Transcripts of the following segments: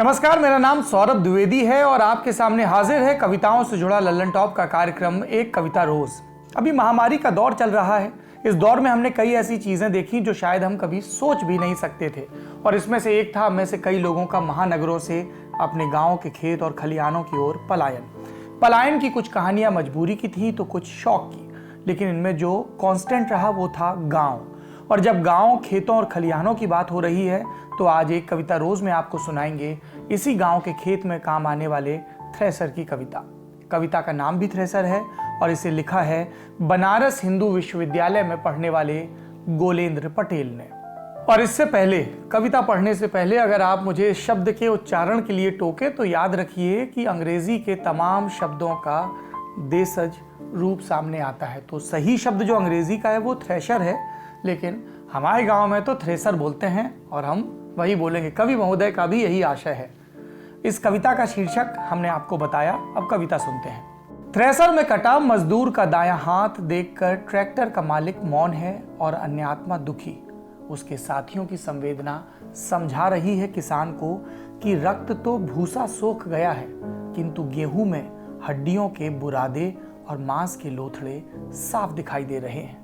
नमस्कार, मेरा नाम सौरभ द्विवेदी है और आपके सामने हाजिर है कविताओं से जुड़ा लल्लन टॉप का कार्यक्रम एक कविता रोज। अभी महामारी का दौर चल रहा है। इस दौर में हमने कई ऐसी चीजें देखी जो शायद हम कभी सोच भी नहीं सकते थे, और इसमें से एक था में से कई लोगों का महानगरों से अपने गाँव के खेत और खलिहानों की ओर पलायन की कुछ कहानियां मजबूरी की थी तो कुछ शौक की, लेकिन इनमें जो कांस्टेंट रहा वो था गांव। और जब गांव, खेतों और खलिहानों की बात हो रही है तो आज एक कविता रोज में आपको सुनाएंगे इसी गांव के खेत में काम आने वाले थ्रेसर की कविता। कविता का नाम भी थ्रेसर है और इसे लिखा है बनारस हिंदू विश्वविद्यालय में पढ़ने वाले गोलेंद्र पटेल ने। और इससे पहले, कविता पढ़ने से पहले अगर आप मुझे शब्द के उच्चारण के लिए टोके तो याद रखिए कि अंग्रेजी के तमाम शब्दों का देशज रूप सामने आता है। तो सही शब्द जो अंग्रेजी का है वो थ्रेशर है, लेकिन हमारे गांव में तो थ्रेसर बोलते हैं और हम वही बोलेंगे। कवि महोदय का भी यही आशय है। इस कविता का शीर्षक हमने आपको बताया, अब कविता सुनते हैं। थ्रेसर में कटा मजदूर का दायां हाथ देखकर ट्रैक्टर का मालिक मौन है और अन्य आत्मा दुखी। उसके साथियों की संवेदना समझा रही है किसान को कि रक्त तो भूसा सोख गया है, किंतु गेहूं में हड्डियों के बुरादे और मांस के लोथड़े साफ दिखाई दे रहे हैं।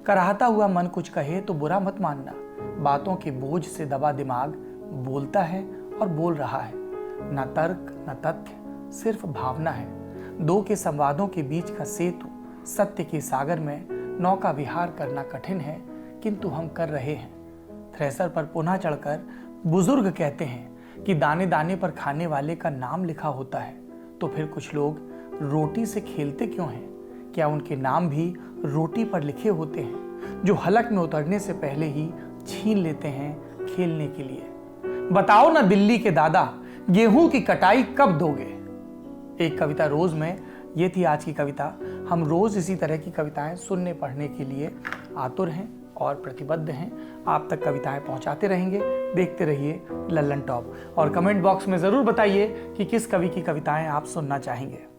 कराहता हुआ मन कुछ कहे तो बुरा मत मानना, बातों के बोझ से दबा दिमाग बोलता है और बोल रहा है। न तर्क न तथ्य, सिर्फ भावना है। दो के संवादों के बीच का सेतु, सत्य के सागर में नौका विहार करना कठिन है, किंतु हम कर रहे हैं। थ्रेसर पर पुनः चढ़कर बुजुर्ग कहते हैं कि दाने दाने पर खाने वाले का नाम लिखा होता है, तो फिर कुछ लोग रोटी से खेलते क्यों हैं? क्या उनके नाम भी रोटी पर लिखे होते हैं, जो हलक में उतरने से पहले ही छीन लेते हैं खेलने के लिए? बताओ ना दिल्ली के दादा, गेहूं की कटाई कब दोगे? एक कविता रोज में ये थी आज की कविता। हम रोज इसी तरह की कविताएं सुनने पढ़ने के लिए आतुर हैं और प्रतिबद्ध हैं। आप तक कविताएं पहुंचाते रहेंगे। देखते रहिए लल्लन टॉप और कमेंट बॉक्स में जरूर बताइए कि किस कवि की कविताएं आप सुनना चाहेंगे।